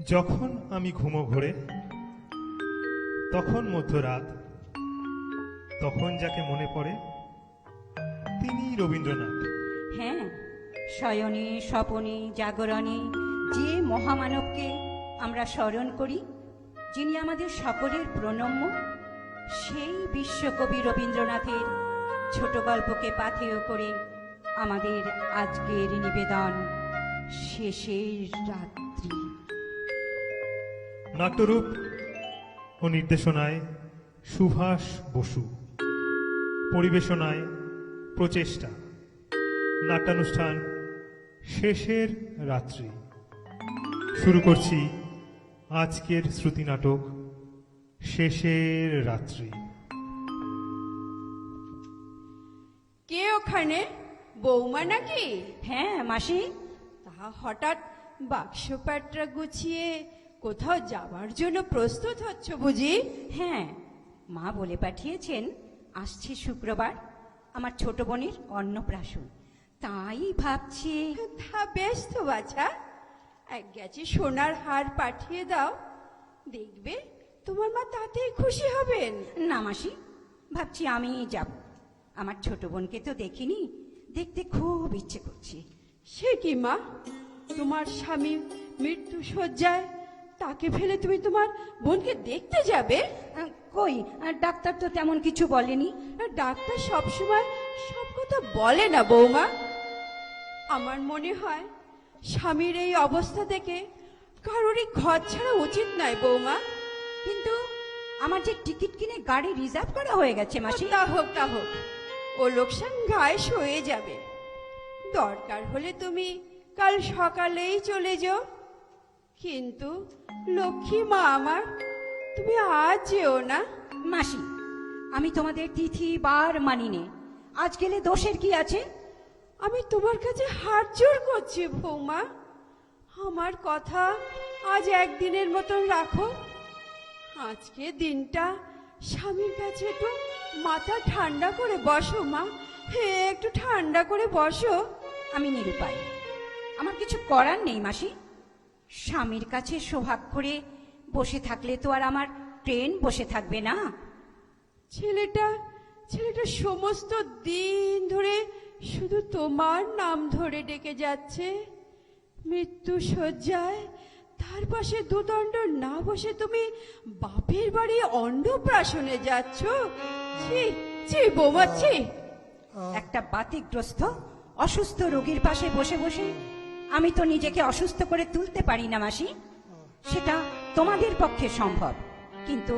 যখন আমি ঘুমো ঘোরে, তখন মধ্যরাত, তখন যাকে মনে পড়ে তিনি রবীন্দ্রনাথ। হ্যাঁ, শয়নে স্বপনে জাগরণে যে মহামানবকে আমরা স্মরণ করি, যিনি আমাদের সকলের প্রণম্য, সেই বিশ্বকবি রবীন্দ্রনাথের ছোট গল্পকে পাথেয় করে আমাদের আজকের নিবেদন শেষের রাত্রি। নাট্যরূপ ও নির্দেশনায় সুভাষ বসু, পরিবেশনায় প্রচেষ্টা। নাট্যানুষ্ঠান শেষের রাত্রি। শুরু করছি আজকের শ্রুতি নাটক শেষের রাত্রি। কে ওখানে? বৌমা নাকি? হ্যাঁ মাসি। তা হঠাৎ বাক্সপাটরা গুছিয়ে কোথাও যাওয়ার জন্য প্রস্তুত হচ্ছ বুঝি? হ্যাঁ, মা বলে পাঠিয়েছেন আসছে শুক্রবার আমার ছোট বোনের অন্নপ্রাশন, তাই ভাবছি। তা বেশ তো বাছা, এক গেছে সোনার হার পাঠিয়ে দাও, দেখবে তোমার মা তাতেই খুশি হবেন। না মাসি, ভাবছি আমিই যাব। আমার ছোট বোনকে তো দেখিনি, দেখতে খুব ইচ্ছে করছে। সে কি মা, তোমার স্বামী মৃত্যু শয্যায়, তাকে ফেলে তুমি তোমার বোনকে দেখতে যাবে? কই, ডাক্তার তো তেমন কিছু বলেনি। ডাক্তার সবসময় সব কথা বলে না বৌমা। আমার মনে হয় স্বামীর এই অবস্থা দেখে কারোরই ঘর ছাড়া উচিত নয় বৌমা। কিন্তু আমার যে টিকিট কিনে গাড়ি রিজার্ভ করা হয়ে গেছে মাসি। তা হোক তা হোক, ও লোকসান গায়ে সয়ে যাবে। দরকার হলে তুমি কাল সকালেই চলে যাও, কিন্তু লক্ষ্মী মা আমার, তুমি আজ যেও না। মাসি, আমি তোমাদের তিথি বার মানি নে, আজ গেলে দোষের কি আছে? আমি তোমার কাছে হাত জোর করছি বৌমা, আমার কথা আজ একদিনের মতন রাখো। আজকে দিনটা স্বামীর কাছে একটু মাথা ঠান্ডা করে বসো মা, হে একটু ঠান্ডা করে বসো। আমি নিরুপায়, আমার কিছু করার নেই মাসি। স্বামীর কাছে সোহাগ করে বসে থাকলে তো আর আমার ট্রেন বসে থাকবে না। ছেলেটা সমস্ত দিন ধরে শুধু তোমার নাম ধরে ডেকে যাচ্ছে। মৃত্যু শয্যায় তার পাশে দুদণ্ড না বসে তুমি বাপের বাড়ি অন্নপ্রাশনে যাচ্ছ। ছি ছি বৌমা ছি। একটা বাতিগ্রস্ত অসুস্থ রোগীর পাশে বসে বসে আমি তো নিজেকে অসুস্থ করে তুলতে পারি না মাসি। সেটা তোমাদের পক্ষে সম্ভব, কিন্তু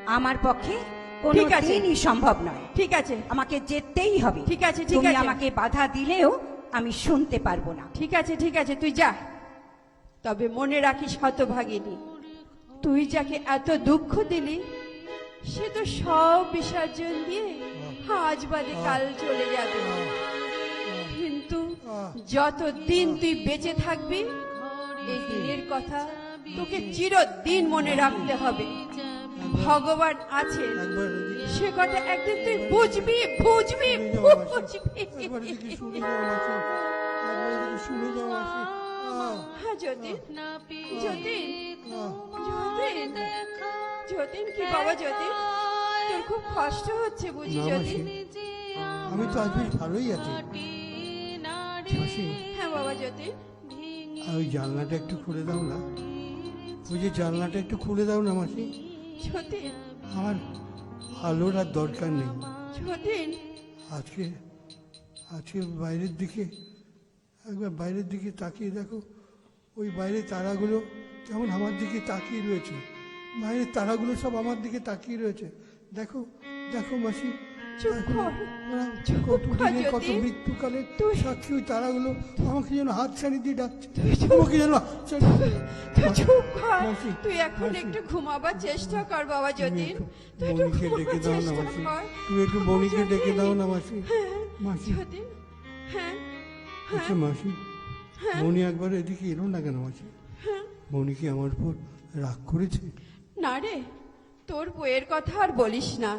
আমার পক্ষে কোনোদিনই সম্ভব নয়। ঠিক আছে, আমাকে যেতেই হবে। ঠিক আছে, ঠিক তুমি আছে। আমাকে বাধা দিলেও আমি শুনতে পারবো না। ঠিক আছে ঠিক আছে, তুই যা। তবে মনে রাখিস হতভাগিনী, তুই যাকে এত দুঃখ দিলি, সে তো সব বিসর্জন দিয়ে আজ বাদে কাল চলে যাবে। কিন্তু যতদিন তুই বেঁচে থাকবি, এই দিনের কথা তোকে চিরদিন মনে রাখতে হবে। ভগবান আছেন, সে কথা একদিন তুই বুঝবি বুঝবি বুঝবি। হ্যাঁ যতীন, যতীন, যতীন, যতীন, কি বাবা যতীন, তোর খুব কষ্ট হচ্ছে বুঝি যতীন? আমি তো আজ বেশ ভালোই আছি। হ্যাঁ বাবা যতীন। ওই জানলাটা একটু খুলে দাও না, ওই যে জানলাটা একটু খুলে দাও না মাসি। যতীন, আমার আলোর আর দরকার নেই। যতীন, আজকে আজকে বাইরের দিকে, একবার বাইরের দিকে তাকিয়ে দেখো, ওই বাইরের তারাগুলো কেমন আমার দিকে তাকিয়ে রয়েছে। বাইরের তারাগুলো সব আমার দিকে তাকিয়ে রয়েছে। দেখো দেখো মাসি, চুপ কর, কতদিনের কত যতীন। মৃত্যুকালে তুই- সাক্ষী ওই তারাগুলো আমাকে যেন হাত ছাড়ি দিয়ে ডাকছে, চুপ- আমাকে যেন হাত ছাড়ি দিয়ে তুই চুপ কর। মাসি, তুই এখন মাসি। একটু ঘুমাবার চেষ্টা কর বাবা যতীন, তুই একটু মনিকে ঘুমাবার ডেকে দাও না চেষ্টা মাসি, কর। তুমি একটু মনিকে ডেকে দাও না মাসি। হ্যাঁ, মাসি, যতীন, হ্যাঁ আচ্ছা মাসি, মনি একবার এদিকে এলো না কেন মাসি? মনি কি আমার উপর রাগ করেছে? না রে, তোর বইয়ের কথা আর বলিস না।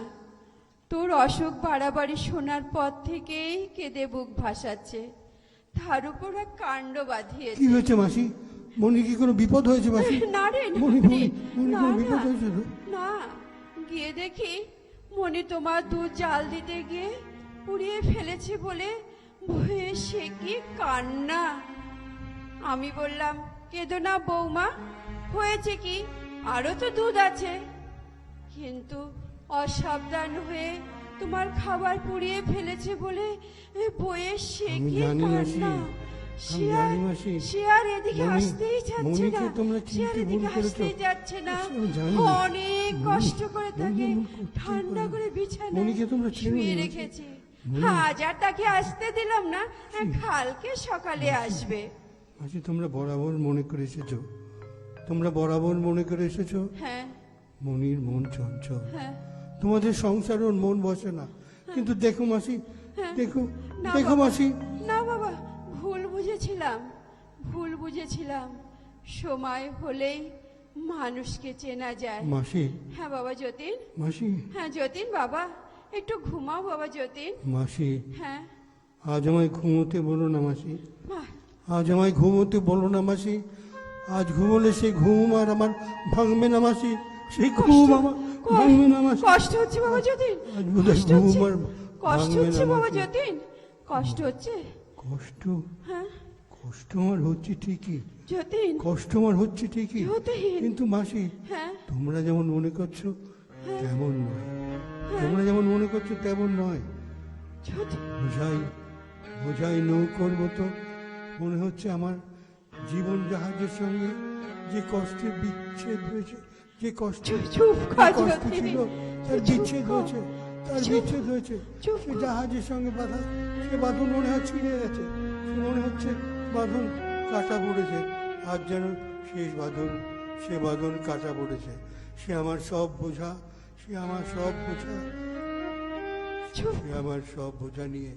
তোর অসুখ বাড়াবাড়ি শোনার পর থেকেই কেঁদে বুক ভাসাচ্ছে, তার উপর এক কাণ্ড কি বাঁধিয়েছে। হয়েছে মাসি? মনি কি কোনো বিপদ হয়েছে মাসি? না রে মনি মনি, মনি না, কোনো বিপদ না, হয়েছে তো? না গিয়ে দেখি মনি তোমার দুধ জাল দিতে গিয়ে পুড়িয়ে ফেলেছে বলে ভয়ে সে কি কান্না। আমি বললাম কেঁদো না বৌমা, হয়েছে কি, আরো তো দুধ আছে। কিন্তু অসাবধান হয়ে তোমার খাবার পুড়িয়ে ফেলেছে বলে বইয়ে সে আমি কি জানি মাসি, কান্না। আমি জানি মাসি। সে আর এদিকে মনি- আসতেই যাচ্ছে মনিকে না, তোমরা সে আর চিনতে ভুল এদিকে করেছো। আসতেই যাচ্ছে না। আমি জানি। অনেক মনি- কষ্ট করে তাকে মনি এমন করতে ঠান্ডা পারে। করে বিছানায় মনিকে তোমরা চেনো শুয়ে না? রেখেছি। মনি- আজ আর তাকে আসতে দিলাম না, কালকে সকালে আসবে। মাসি তোমরা বরাবর মনে করে এসেছো, তোমরা বরাবর মনে করে এসেছো হ্যাঁ মনির মন চঞ্চল, হ্যাঁ তোমাদের সংসারে ওর মন বসে না। কিন্তু দেখো মাসি, দেখো না দেখো বাবা, মাসি, না বাবা, ভুল বুঝেছিলাম, ভুল বুঝেছিলাম। সময় হলেই মানুষকে চেনা যায়। মাসি, হ্যাঁ বাবা যতীন, মাসি, হ্যাঁ যতীন বাবা, একটু ঘুমাও বাবা যতীন। মাসি, হ্যাঁ আজ আমায় ঘুমোতে বলো না মাসি, বাহ, আজ আমায় ঘুমোতে বলো না মাসি। আজ ঘুমোলে সেই ঘুম আর আমার ভাঙবে না মাসি, সেই ঘুম আমার ভাঙবে না মাসি। কষ্ট হচ্ছে বাবা যতীন, আজ বোধহয় কষ্ট ঘুম হচ্ছে, আর কষ্ট ভাঙবে হচ্ছে না বাবা মাসি। যতীন, কষ্ট হচ্ছে। কষ্ট, হ্যাঁ কষ্ট আমার হচ্ছে ঠিকই, যতীন, কষ্ট আমার হচ্ছে ঠিকই, যতীন, কিন্তু মাসি হ্যাঁ তোমরা যেমন মনে করছো তেমন নয়, তোমরা যেমন মনে করছো তেমন নয়। যতীন, বোঝাই বোঝাই নৌকোর মতো মনে হচ্ছে আমার জীবন জাহাজের সঙ্গে যে কষ্টের বিচ্ছেদ হয়েছে, যে কষ্ট চুপ কর কষ্ট যতীন, ছিল তার চুপ বিচ্ছেদ কর। হয়েছে, তার চুপ, বিচ্ছেদ হয়েছে। চুপ সে কর। জাহাজের সঙ্গে বাঁধা, সে বাঁধন মনে হয় ছিঁড়ে গেছে, সে মনে হচ্ছে বাঁধন কাটা পড়েছে। আজ যেন শেষ বাঁধন, সে বাঁধন কাটা পড়েছে। সে আমার সব বোঝা, সে আমার সব বোঝা, চুপ, সে আমার সব বোঝা নিয়ে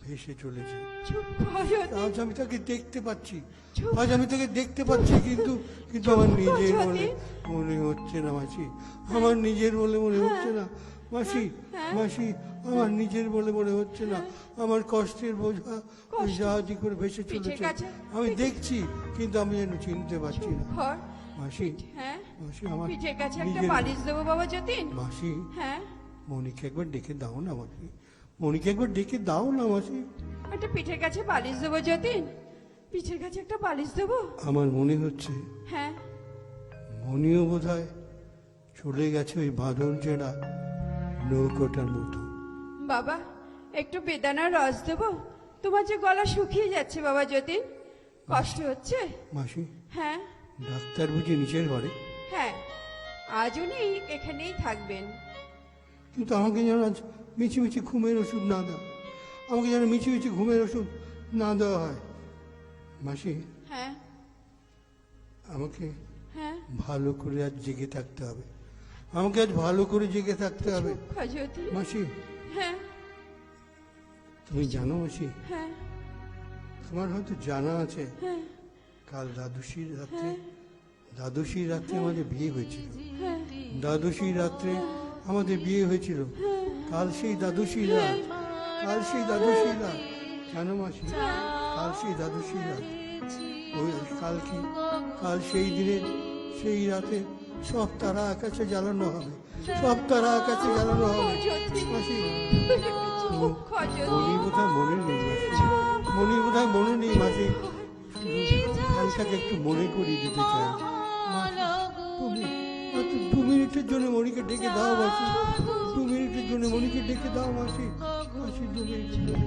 ভেসে চলেছে। চুপ কর যতীন, আজ আমি তাকে দেখতে পাচ্ছি, চুপ। আজ আমি তাকে দেখতে পাচ্ছি, কিন্তু কিন্তু আমার চুপ কর নিজের যতীন। বলে মনে হচ্ছে না মাসি, আমার নিজের বলে মনে হচ্ছে না মাসি, হ্যাঁ। মাসি আমার নিজের বলে মনে হচ্ছে না। আমার কষ্টের বোঝা ওই কষ্ট। জাহাজি করে ভেসে পিঠের চলেছে, কাছে, আমি দেখছি কিন্তু আমি যেন চিনতে পারছি চুপ না কর। মাসি। হ্যাঁ মাসি আমার পিঠের কাছে একটা নিজের- বালিশ দেবো বাবা যতীন। মাসি, হ্যাঁ মনিকে একবার ডেকে দাও না মাসি, মনিকে একবার ডেকে দাও না মাসি। একটা পিঠের কাছে বালিশ দেবো যতীন, পিঠের কাছে একটা বালিশ দেবো। আমার মনে হচ্ছে হ্যাঁ মনিও বোধহয় চলে গেছে ওই বাঁধন চেনা নৌকোটার মতো। বাবা একটু বেদানার রস দেবো, তোমার যে গলা শুকিয়ে যাচ্ছে বাবা যতীন, কষ্ট হচ্ছে। মাসি, হ্যাঁ ডাক্তার বুঝি নিচের ঘরে? হ্যাঁ আজ উনি এখানেই থাকবেন। কিন্তু আমাকে যেন আজ মিছি মিছি ঘুমের ওষুধ না দাও, আমাকে যেন মিছি মিছি ঘুমের ওষুধ না দেওয়া হয়। মাসি, হ্যাঁ আমাকে হ্যাঁ ভালো করে আজ জেগে থাকতে হবে, আমাকে আজ ভালো করে জেগে থাকতে হবে। চুপ কর যতীন। মাসি, হ্যাঁ তুমি জানো মাসি, হ্যাঁ তোমার হয়তো জানা আছে হ্যাঁ কাল দ্বাদশীর রাত্রে আমাদের বিয়ে হয়েছিল। হ্যাঁ দ্বাদশীর রাত্রে আমাদের বিয়ে হয়েছিল। কাল সেই দ্বাদশীর রাত, কাল সেই দ্বাদশীর রাত, জানো মাসি, কাল সেই দ্বাদশীর রাত। ওই কাল সেই দিনে সেই রাতে সব তারা আকাশে জ্বালানো হবে, সব তারা আকাশে জ্বালানো হবে। মাসি, চুপ কর মনি যতীন। বোধহয় মনে নেই মাসি, মনি বোধহয় মনে নেই মাসি। কালটাকে একটু মনে করিয়ে দিতে চাই। তুমি মাত্র 2 মিনিটের জন্য মনিকে ডেকে দাও মাসি, 2 মিনিটের জন্য মনিকে ডেকে দাও মাসি, মাসি 2 মিনিটের জন্য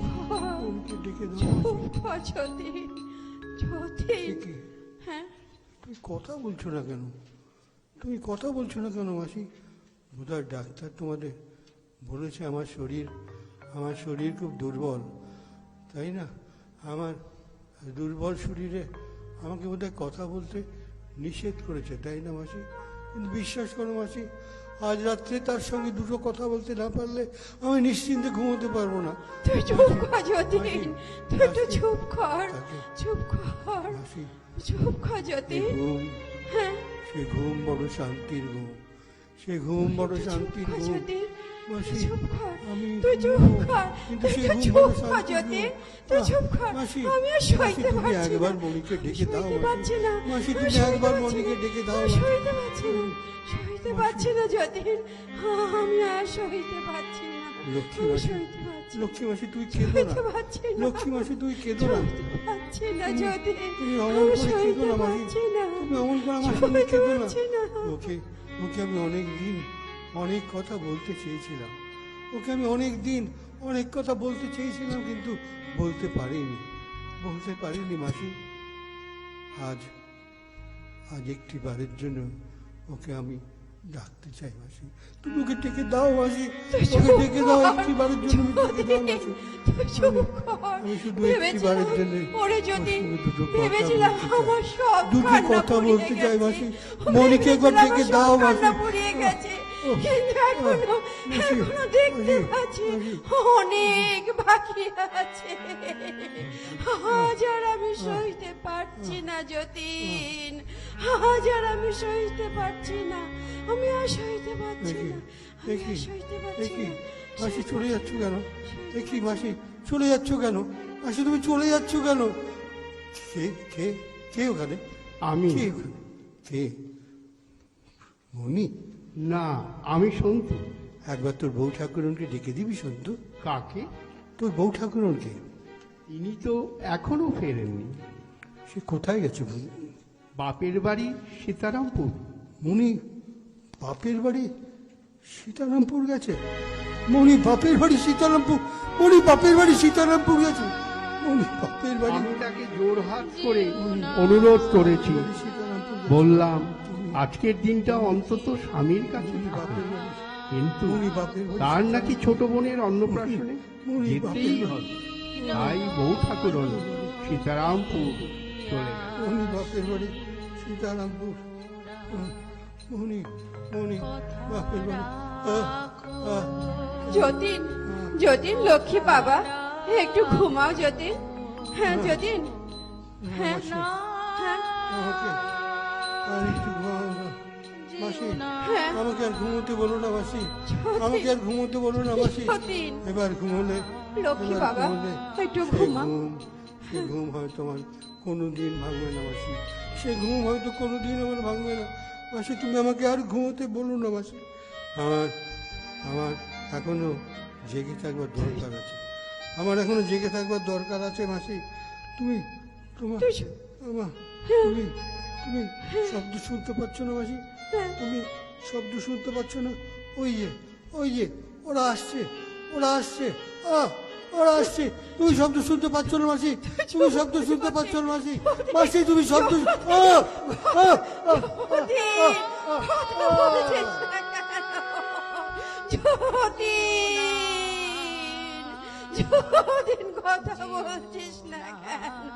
মনিকে ডেকে দাও মাসি। চুপ কর যতীন, যতীন। এ কি? হ্যাঁ তুমি কথা বলছো না কেন, তুমি কথা বলছো না কেন মাসি? বোধহয় ডাক্তার তোমাদের বলেছে আমার শরীর খুব দুর্বল, তাই না? আমার দুর্বল শরীরে আমাকে বোধহয় কথা বলতে নিষেধ করেছে, তাই না মাসি? কিন্তু বিশ্বাস করো মাসি, আজ রাত্রে তার সঙ্গে দুটো কথা বলতে না পারলে আমি নিশ্চিন্তে ঘুমোতে পারবো না। তুই চুপ কর যতীন, তুই একটু চুপ কর, চুপ কর, মাসি, চুপ কর সে যতীন। ঘুম, হ্যাঁ সে ঘুম বড় শান্তির ঘুম, সে ঘুম বড় শান্তির চুপ কর ঘুম। যতীন, মাসি চুপ কর, আমি তুই চুপ ঘুমবো, কর, কিন্তু তুই সে তো ঘুম চুপ বড় কর শান্তি যতীন, ঘুম। তুই চুপ কর, মাসি, আমি আর মাসি, সইতে তুমি পারছি না। একবার মণিকে ডেকে দাও, সইতে মাসি। পারছি না, মাসি, আমি তুমি সইতে একবার পারছি মণিকে না, ডেকে দাও, আমি মাসি। সইতে পারছি না, সইতে পারছি না যতীন, আমি আর সইতে পারছি না, লক্ষ্মী আমি মাসি, সইতে পারছি না, লক্ষ্মী মাসি তুই কেঁদো সইতে না, পারছি না, লক্ষ্মী মাসি তুই কেঁদো না, সইতে পারছি না যতীন, তুমি অমন আমি করে কেঁদো সইতে না মাসি, পারছি না, তুমি অমন করে আমার সঙ্গে সইতে কেঁদো না। পারছি না। ওকে ওকে আমি অনেক দিন অনেক কথা বলতে চেয়েছিলাম, ওকে আমি অনেক দিন অনেক কথা বলতে চেয়েছিলাম, কিন্তু বলতে পারিনি মাসি। আজ আজ একটি বারের জন্য ওকে আমি ডাকতে চাই মাসি, তুমি ওকে ডেকে দাও মাসি, ওকে ডেকে দাও একটি বারের জন্য, ডেকে দাও মাসি। তুই চুপ কর, আমি শুধু একটি বারের জন্য ওরে যদি ওর সঙ্গে দুটো কথা ভেবেছিলাম বলতে চাই। আমার সব দুটো কান্না কথা পুড়িয়ে বলতে চাই গেছে। মাসি, মনিকে একবার ভেবেছিলাম ডেকে আমার দাও সব মাসি। কান্না পুড়িয়ে গেছে, কিন্তু এখনো মাসি, দেখতে মাসি, পাচ্ছি মাসি। অনেক বাকি আছে। আজ আর আমি সইতে পারছি না যতীন, আজ আর আমি সইতে পারছি না, আমি আর সইতে পারছি না, আমি আর সইতে পারছি দেখি না। মাসি চলে যাচ্ছ কেন? দেখি মাসি চলে যাচ্ছ কেন? মাসি তুমি চলে যাচ্ছ কেন? কে কে কে ওখানে? আমি কে ওখানে? কে? মনি? না, আমি সন্তু। একবার তোর বউ ঠাকুরনকে ডেকে দিবি সন্তু? কাকে? তোর বউ ঠাকুরনকে। ইনি তো এখনো ফেরেননি। সে কোথায় গেছে মনি? বাপের বাড়ি সীতারামপুর। মনি বাপের বাড়ি সীতারামপুর গেছে? মনি বাপের বাড়ি সীতারামপুর, মনি বাপের বাড়ি সীতারামপুর গেছে, মনি বাপের বাড়ি আমি তাকে জোরহাত করে অনুরোধ করেছি, সীতারামপুর গেছে। বললাম আজকের দিনটা অন্তত স্বামীর কাছে মনি থাকুক। বাপের বাড়ি, কিন্তু মনি বাপের বাড়ি তার নাকি ছোট বোনের অন্নপ্রাশনে মনি যেতেই বাপের হবে। তাই বউ ঠাকুরন সীতারামপুর চলে গেল। মনি বাপের বাড়ি সীতারামপুর, মনি মনি বাপের বাড়ি। আহ, আহ, যতীন, যতীন লক্ষ্মী বাবা, একটু ঘুমাও যতীন। হ্যাঁ যতীন, হ্যাঁ মাসি, হ্যাঁ আমাকে আর একটু ঘুমাও না মাসি, হ্যাঁ আমাকে আর ঘুমোতে বলো না মাসি, আমাকে আর ঘুমোতে বলো না মাসি। যতীন, এবার ঘুমোলে, লক্ষ্মী এবার বাবা, ঘুমোলে একটু সে ঘুমাও। সে ঘুম হয়তো আমার কোনোদিন ভাঙবে না মাসি, সে ঘুম হয়তো কোনোদিন আমার ভাঙবে না মাসি। তুমি আমাকে আর ঘুমোতে বলো না মাসি, আমার আমার এখনো জেগে থাকবার দরকার আছে, আমার এখনো জেগে থাকবার দরকার আছে মাসি। তুমি তোমার আমার তুমি তুমি শব্দ শুনতে পাচ্ছ না মাসি? তুমি শব্দ শুনতে পাচ্ছ না? ওই যে ওরা আসছে, ওরা আসছে, ওরা আসছে। তুমি শব্দ শুনতে পাচ্ছ না মাসি? তুমি শব্দ শুনতে পাচ্ছ না মাসি? মাসি তুমি শব্দ কথা বলছিস না কেন? যতীন, যতীন কথা বলছিস না কেন?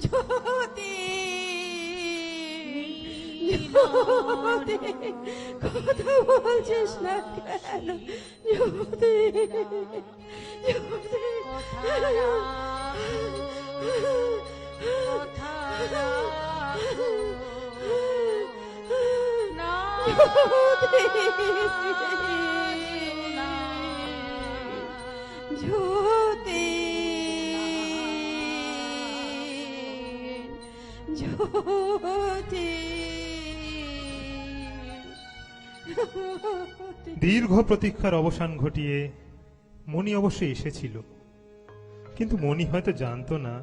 যতীন, যতীন, কথা বলছিস না কেন? যতীন, দীর্ঘ প্রতীক্ষার অবসান ঘটিয়ে মণি অবশ্যই এসেছিল, কিন্তু মণি হয়তো জানতো না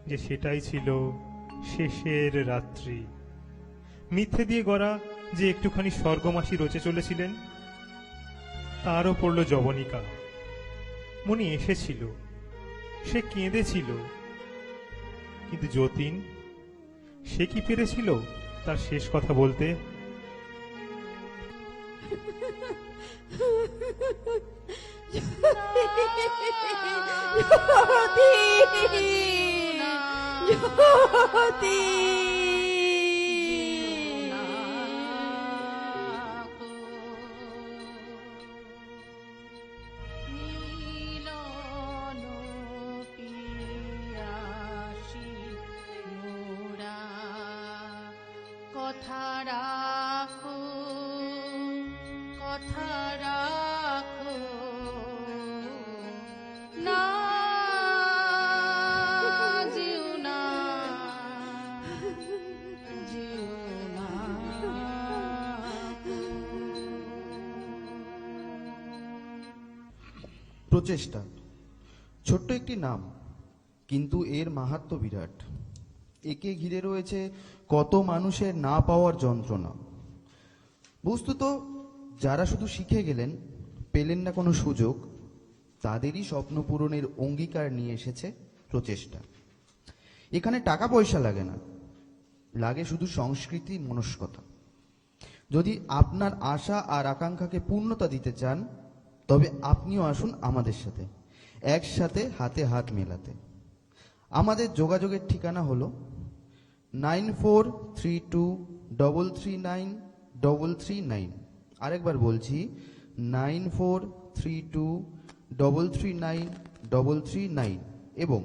যে সেটাই ছিল শেষের রাত্রি। মিথ্যে দিয়ে গড়া যে একটুখানি স্বর্গমাসী রচে চলেছিলেন, তারও পড়ল জবনিকা। মণি এসেছিল, সে কেঁদেছিল, কিন্তু যতীন, সে কি পেরেছিল তার শেষ কথা বলতে? কথা রাখো, কথা রাখো। প্রচেষ্টা ছোট্ট একটি নাম, কিন্তু এর মাহাত্ম্য বিরাট। একে ঘিরে রয়েছে কত মানুষের না পাওয়ার যন্ত্রণা। বস্তুত যারা শুধু শিখে গেলেন, পেলেন না কোনো সুযোগ, তাদেরই স্বপ্ন পূরণের অঙ্গীকার নিয়ে এসেছে প্রচেষ্টা। এখানে টাকা পয়সা লাগে না, লাগে শুধু সংস্কৃতি, মনস্কতা। যদি আপনার আশা আর আকাঙ্ক্ষাকে পূর্ণতা দিতে চান, তবে আপনিও আসুন আমাদের সাথে, একসাথে হাতে হাত মেলাতে। আমাদের যোগাযোগের ঠিকানা হলো 9432339339। আরেকবার বলছি, 9432339339 এবং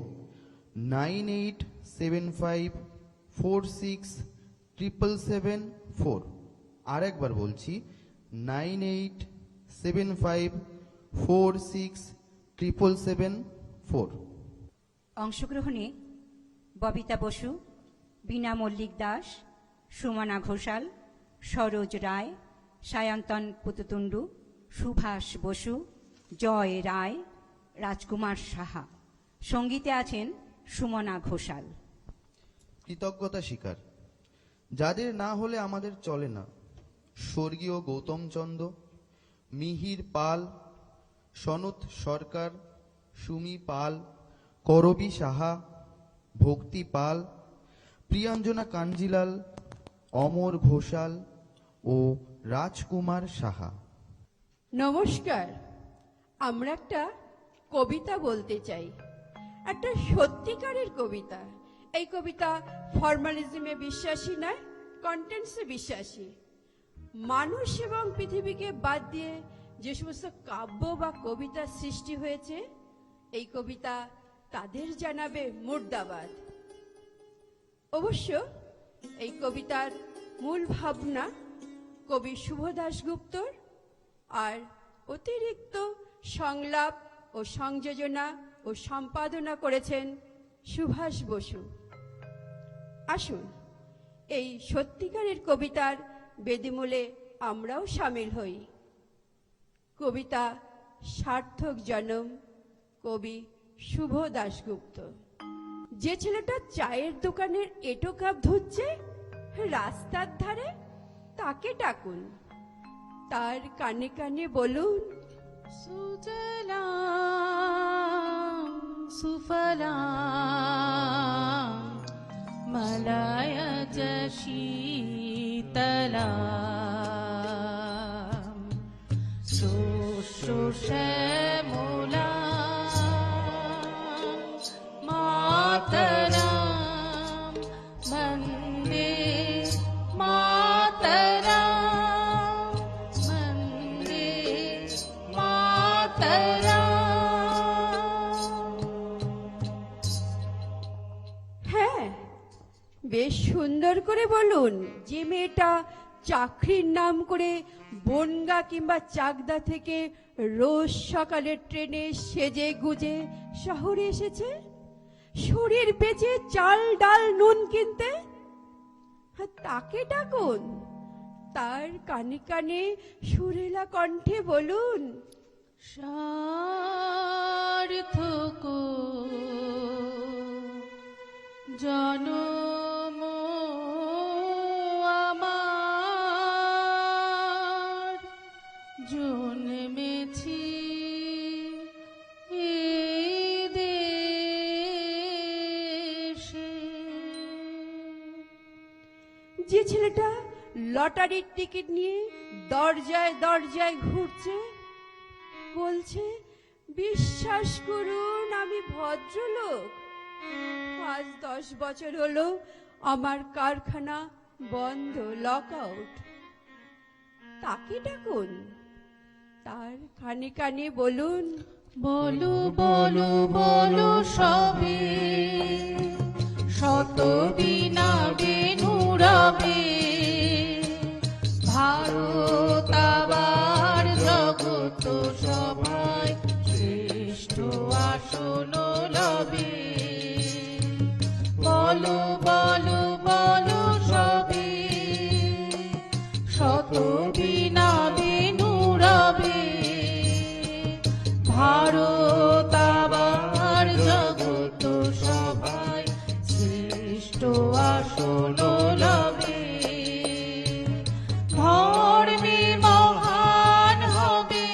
9875467774। আরেকবার বলছি, 9875467774। অংশগ্রহণে ববিতা বসু, বীণা মল্লিক দাস, সুমনা ঘোষাল, সরোজ রায়, সায়ন্তন পুততুণ্ডু, সুভাষ বসু, জয় রায়, রাজকুমার সাহা। সঙ্গীতে আছেন সুমনা ঘোষাল। কৃতজ্ঞতা স্বীকার যাদের না হলে আমাদের চলে না: স্বর্গীয় গৌতম চন্দ, মিহির পাল, সনত সরকার, সুমি পাল, করবী সাহা, ভক্তি পাল, প্রিয়াঞ্জনা কাঞ্জিলাল, অমর ঘোষাল ও রাজকুমার সাহা। নমস্কার। আমরা একটা কবিতা বলতে চাই, একটা সত্যিকারের কবিতা। এই কবিতা ফর্মালিজমে বিশ্বাসী নয়, কন্টেন্টসে বিশ্বাসী। মানুষ এবং পৃথিবীকে বাদ দিয়ে যে সমস্ত কাব্য বা কবিতা সৃষ্টি হয়েছে, এই কবিতা তাদের জানাবে মুর্দাবাদ। অবশ্য এই কবিতার মূল ভাবনা কবি শুভ দাশগুপ্তর, আর অতিরিক্ত সংলাপ ও সংযোজনা ও সম্পাদনা করেছেন সুভাষ বসু। আসুন এই সত্যিকারের কবিতার বেদিমূলে আমরাও সামিল হই। কবিতা সার্থক জনম, কবি শুভ দাশগুপ্ত। যে ছেলেটা চায়ের দোকানের এঁটো কাপ ধুচ্ছে রাস্তার ধারে, তাকে ডাকুন, তার কানে কানে বলুন, সুজলাং সুফলাং মলয়জ শীতলাং শুশ্রূষমূলাং মাতরং বন্দে মাতরং বন্দে মাতরং। হ্যাঁ, বেশ সুন্দর করে বলুন। যে মেয়েটা চাকরির নাম করে বনগা কিংবা চাকদা থেকে রোজ সকালে ট্রেনে সেজে গুজে শহরে এসেছে শরীর বেচে চাল ডাল নুন কিনতে, তাকে ডাকুন, তার কানে কানে সুরেলা কণ্ঠে বলুন, সার্থক জনম আমার, জন্মেছি এই দেশে। যে ছেলেটা লটারির টিকিট নিয়ে দরজায় দরজায় ঘুরছে, বলছে, বিশ্বাস করুন আমি ভদ্রলোক, আজ 10 বছর হলো আমার কারখানা বন্ধ, লক আউট, তাকে ডাকুন, তার কানে কানে বলুন, বলু বলু বলু সবে শত বিনা বেনুরাবে, ভারত আবার জগত সভায় শ্রেষ্ঠ আসন লবে। বলু বলু বলু সবে শত বিনা বেনুরাবে, ভারত আসন লবে। ধর্মে মহান হবে,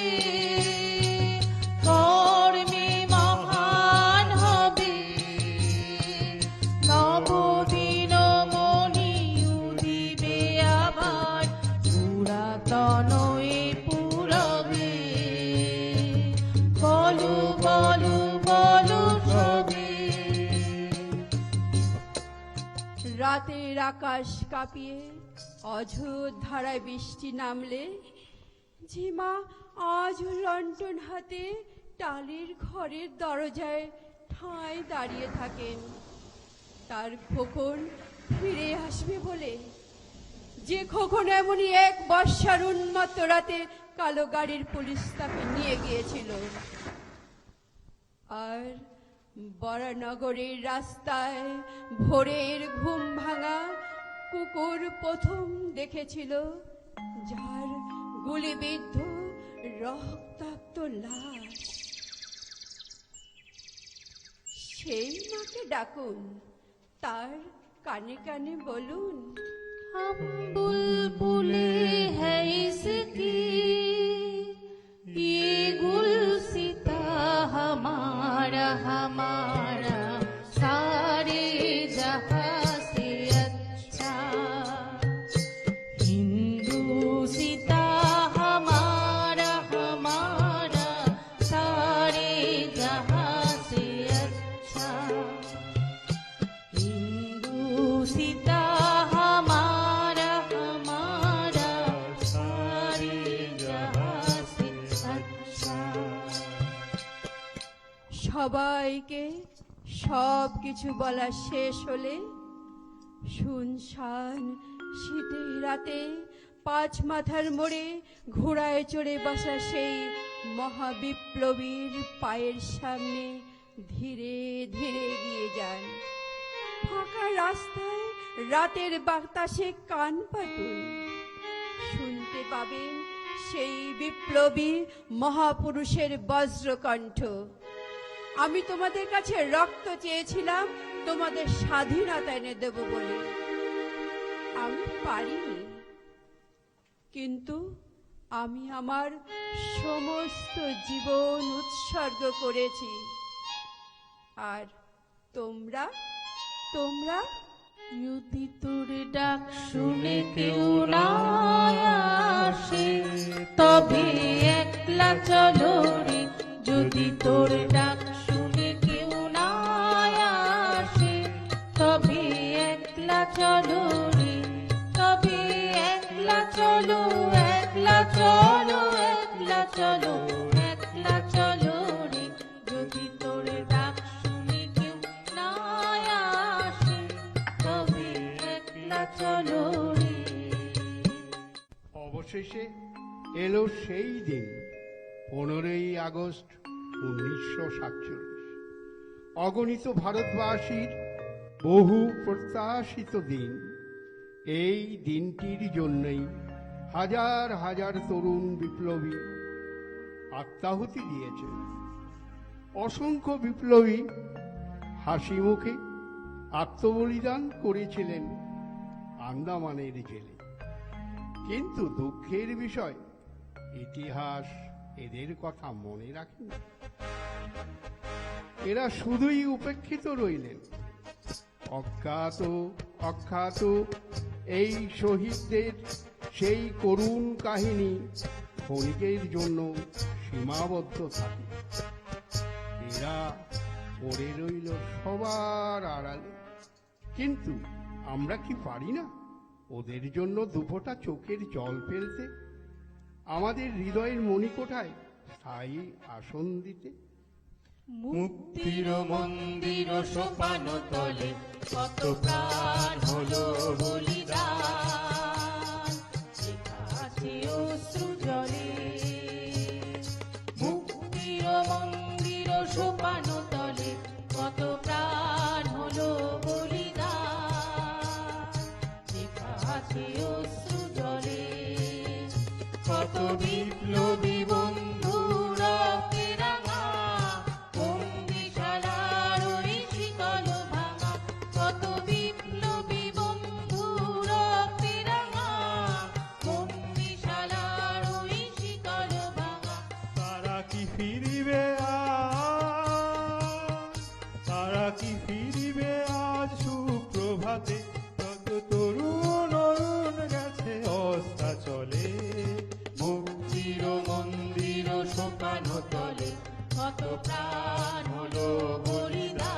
ধর্মে মহান হবে, নবদিন মণি উদিবে আবার পুরাতন এ পুরবে। বলো বলো বলো সবে। রাতের আকাশ কাঁপিয়ে অঝোর ধারায় বৃষ্টি নামলে ঝিমা আজ লন্ঠন হাতে টালির ঘরের দরজায় ঠাঁই দাঁড়িয়ে থাকেন তার খোকন ফিরে আসবে বলে। যে খোকন এমনই এক বর্ষার উন্মত্ত রাতে কালো গাড়ির পুলিশ তাকে নিয়ে গিয়েছিল। আর বরানগরের রাস্তায় ভোরের ঘুম ভাঙা কুকুর প্রথম দেখেছিল যার গুলিবিদ্ধ রক্তাক্ত লাশ। সেই মাকে ডাকুন, তার কানে কানে বলুন, हम बुलबुले हैं इसकी, ये गुलसिता हमारा हमारा सारे जहां से अच्छा। हिंदुसिता हमारा हमारा सारे जहां से अच्छा। हिंदुसिता हमारा हमारा सारे जहां से अच्छा। সবাইকে সব কিছু বলা শেষ হলে শুনশান শীতের রাতে পাঁচ মাথার মোড়ে ঘোড়ায় চড়ে বসা সেই মহাবিপ্লবীর পায়ের সামনে ধীরে ধীরে এগিয়ে যান। ফাঁকা রাস্তায় রাতের বাতাসে কান পাতুন, শুনতে পাবেন সেই বিপ্লবী মহাপুরুষের বজ্রকণ্ঠ। আমি তোমাদের কাছে রক্ত চেয়েছিলাম তোমাদের স্বাধীনতা এনে দেব বলে, আমি পারিনি, কিন্তু আমি আমার সমস্ত জীবন উৎসর্গ করেছি। আর তোমরা তোমরা যদি তোর ডাক শুনে কেউ না আসে, তবে একলা চলো রে। যদি তোর ডাক শুনে কেউ না আসে, তবে একলা চলো রে। তবে একলা চলো, একলা চলো, একলা চলো, একলা চলো রে। যদি তোর ডাক শুনে কেউ না আসে, তবে একলা চলো রে। অবশেষে এলো সেই দিন 15ই আগস্ট 1947। অগণিত ভারতবাসীর বহু প্রত্যাশিত দিন। এই দিনটির জন্যই হাজার হাজার তরুণ বিপ্লবী আত্মাহুতি দিয়েছেন। অসংখ্য বিপ্লবী হাসি মুখে আত্মবলিদান করেছিলেন আন্দামানের জেলে। কিন্তু দুঃখের বিষয়, ইতিহাস এদের কথা মনে রাখেনি। এরা শুধুই উপেক্ষিত রইলেন। অজ্ঞাত অখ্যাত এই শহীদদের সেই করুণ কাহিনী ক্ষণিকের জন্য সীমাবদ্ধ থাকে। এরা পড়ে রইল সবার আড়ালে। কিন্তু আমরা কি পারি না ওদের জন্য দুফোঁটা চোখের জল ফেলতে, আমাদের হৃদয়ের মণিকোঠায় স্থায়ী আসন দিতে? মুক্তির মন্দির সোপান তলে কত প্রাণ হলো বলিদান, লেখাছে অশ্রু জলে। মুক্তির মন্দির সোপান তলে কত প্রাণ হলো বলিদান, লেখাছে অশ্রু জলে। কত বিপ্লবী বন্ধু রক্তে রাঙা, বন্দিশালার ওই শিকল ভাঙা। কত বিপ্লবী তরুণ অরুণ গেছে অস্তাচলে, মুক্তির মন্দির শোকানো তলে কত প্রাণ হলো বলিদান।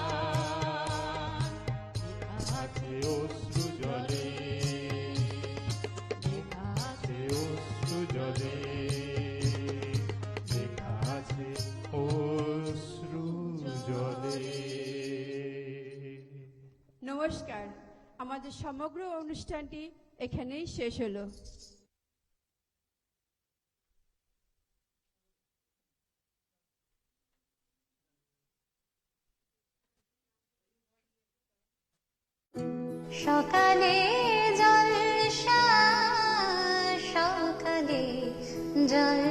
আছে অশ্রু জলে, লেখা আছে অশ্রু জলে, লেখা আছে অশ্রু জলে। নমস্কার, আমাদের সমগ্র অনুষ্ঠানটি এখানেই শেষ হলো। সকালে জলসা, সকালে জল